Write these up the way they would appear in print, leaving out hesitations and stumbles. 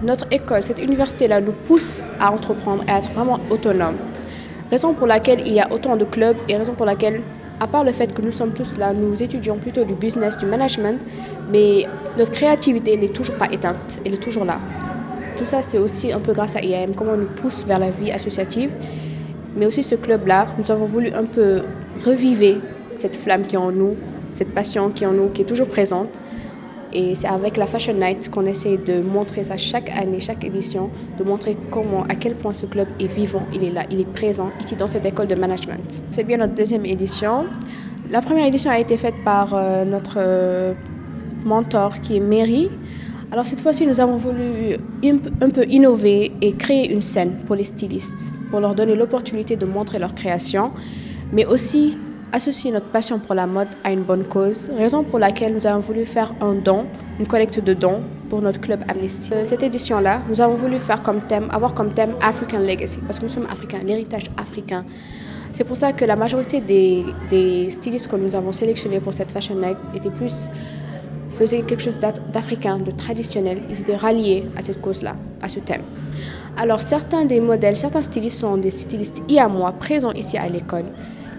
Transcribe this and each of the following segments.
notre école, cette université-là nous pousse à entreprendre et à être vraiment autonome. Raison pour laquelle il y a autant de clubs et raison pour laquelle, à part le fait que nous sommes tous là, nous étudions plutôt du business, du management, mais notre créativité n'est toujours pas éteinte, elle est toujours là. Tout ça, c'est aussi un peu grâce à IAM, comment on nous pousse vers la vie associative. Mais aussi ce club-là, nous avons voulu un peu reviver cette flamme qui est en nous, cette passion qui est en nous, qui est toujours présente. Et c'est avec la Fashion Night qu'on essaie de montrer ça chaque année, chaque édition, de montrer comment, à quel point ce club est vivant, il est là, il est présent ici dans cette école de management. C'est bien notre deuxième édition. La première édition a été faite par notre mentor qui est Mary. Alors cette fois-ci, nous avons voulu un peu innover et créer une scène pour les stylistes, pour leur donner l'opportunité de montrer leur création, mais aussi associer notre passion pour la mode à une bonne cause, raison pour laquelle nous avons voulu faire un don, une collecte de dons pour notre club Amnesty. Cette édition-là, nous avons voulu avoir comme thème African Legacy, parce que nous sommes africains, l'héritage africain. C'est pour ça que la majorité des stylistes que nous avons sélectionnés pour cette Fashion Night faisaient quelque chose d'africain, de traditionnel. Ils étaient ralliés à cette cause-là, à ce thème. Alors certains des modèles, certains stylistes sont des stylistes IAMois présents ici à l'école,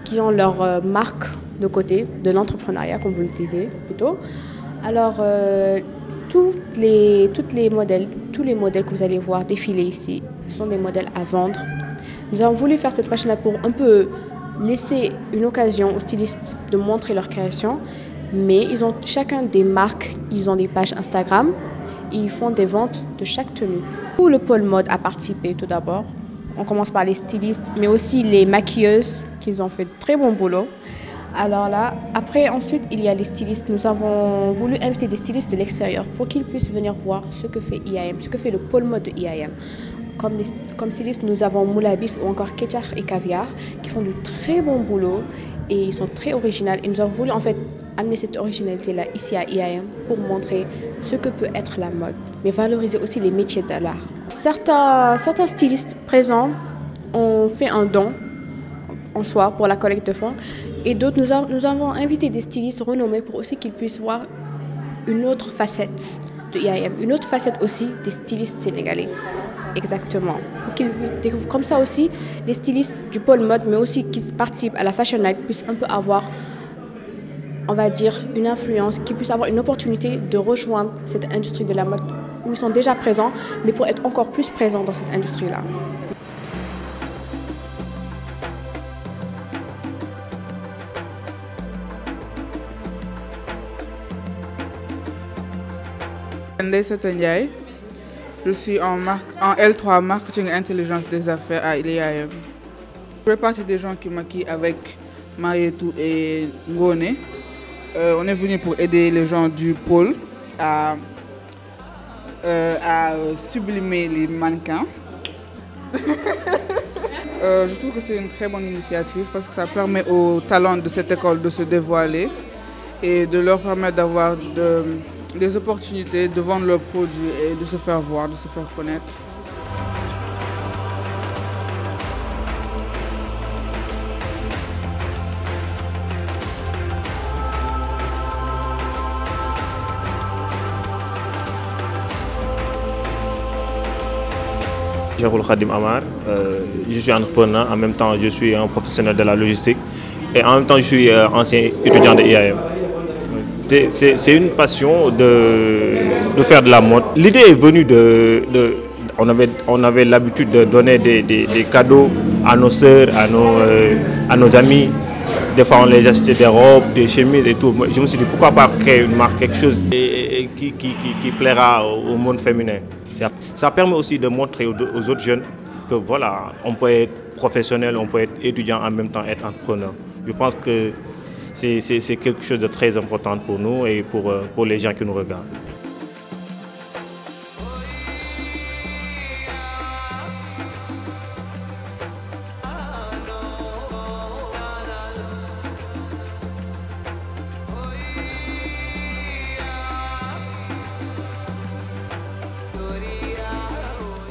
qui ont leur marque de côté de l'entrepreneuriat, comme vous le disiez plutôt. Alors tous les modèles que vous allez voir défiler ici sont des modèles à vendre. Nous avons voulu faire cette fashion pour un peu laisser une occasion aux stylistes de montrer leur création, mais ils ont chacun des marques, ils ont des pages Instagram et ils font des ventes de chaque tenue. Tout le pôle mode a participé tout d'abord. On commence par les stylistes, mais aussi les maquilleuses qui ont fait de très bon boulot. Alors là, ensuite, il y a les stylistes. Nous avons voulu inviter des stylistes de l'extérieur pour qu'ils puissent venir voir ce que fait IAM, ce que fait le pôle mode de IAM. Comme stylistes, nous avons Moulabis ou encore Ketchar et Caviar qui font du très bon boulot et ils sont très originaux. Et nous avons voulu en fait amener cette originalité-là ici à IAM pour montrer ce que peut être la mode, mais valoriser aussi les métiers de l'art. Certains stylistes présents ont fait un don en soi pour la collecte de fonds et d'autres, nous avons invité des stylistes renommés pour aussi qu'ils puissent voir une autre facette de IAM, une autre facette aussi des stylistes sénégalais. Exactement. Pour qu'ils découvrent comme ça aussi les stylistes du pôle mode, mais aussi qui participent à la Fashion Night, puissent un peu avoir, on va dire, une influence, qu'ils puissent avoir une opportunité de rejoindre cette industrie de la mode où ils sont déjà présents, mais pour être encore plus présents dans cette industrie-là. Ndeye Ndiaye. Je suis en L3 Marketing Intelligence des Affaires à l'IAM. Je fais partie des gens qui maquillent avec Marietou et Ngone. On est venu pour aider les gens du pôle à sublimer les mannequins. Je trouve que c'est une très bonne initiative parce que ça permet aux talents de cette école de se dévoiler et de leur permettre d'avoir des opportunités de vendre leurs produits et de se faire voir, de se faire connaître. Cheikhoul Khadim Amar, je suis entrepreneur, en même temps je suis un professionnel de la logistique et en même temps je suis ancien étudiant de IAM. C'est une passion de faire de la mode. L'idée est venue on avait l'habitude de donner des cadeaux à nos sœurs, à nos amis. Des fois on les achetait des robes, des chemises et tout. Je me suis dit pourquoi pas créer une marque, quelque chose qui plaira au monde féminin. Ça permet aussi de montrer aux autres jeunes que voilà, on peut être professionnel, on peut être étudiant en même temps être entrepreneur. Je pense que c'est quelque chose de très important pour nous et pour les gens qui nous regardent.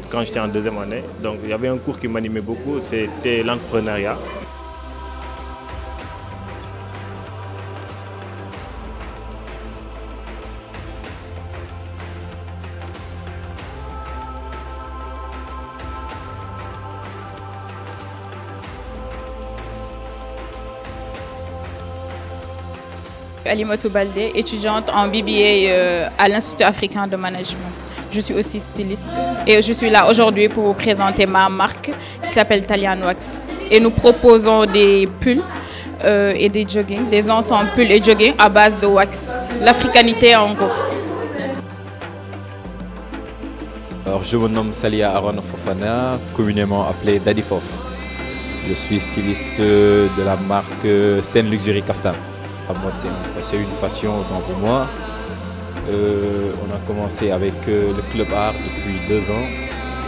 Quand j'étais en deuxième année, donc il y avait un cours qui m'animait beaucoup, c'était l'entrepreneuriat. Alimatou Baldé, étudiante en BBA à l'Institut africain de management. Je suis aussi styliste et je suis là aujourd'hui pour vous présenter ma marque qui s'appelle Talian Wax. Et nous proposons des pulls et des jogging, des ensembles pulls et jogging à base de wax. L'africanité en gros. Alors, je me nomme Salia Aaron Fofana, communément appelé Daddy Fof. Je suis styliste de la marque Sen Luxury Kaftan. C'est une passion autant pour moi. On a commencé avec le Club Art depuis 2 ans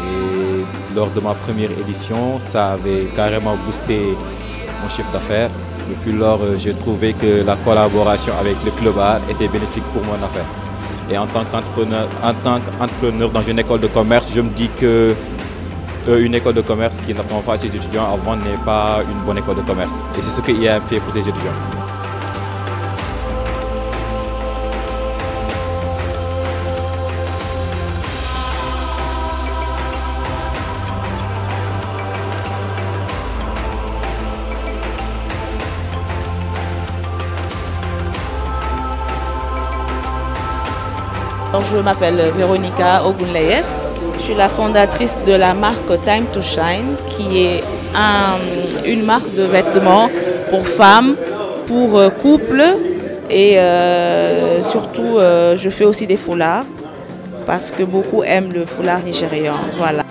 et lors de ma première édition, ça avait carrément boosté mon chiffre d'affaires. Depuis lors, j'ai trouvé que la collaboration avec le Club Art était bénéfique pour mon affaire. Et en tant qu'entrepreneur dans une école de commerce, je me dis que une école de commerce qui n'apprend pas à ses étudiants avant n'est pas une bonne école de commerce. Et c'est ce que IAM fait pour ses étudiants. Je m'appelle Véronica Ogunleye. Je suis la fondatrice de la marque Time to Shine, qui est une marque de vêtements pour femmes, pour couples et surtout je fais aussi des foulards parce que beaucoup aiment le foulard nigérian. Voilà.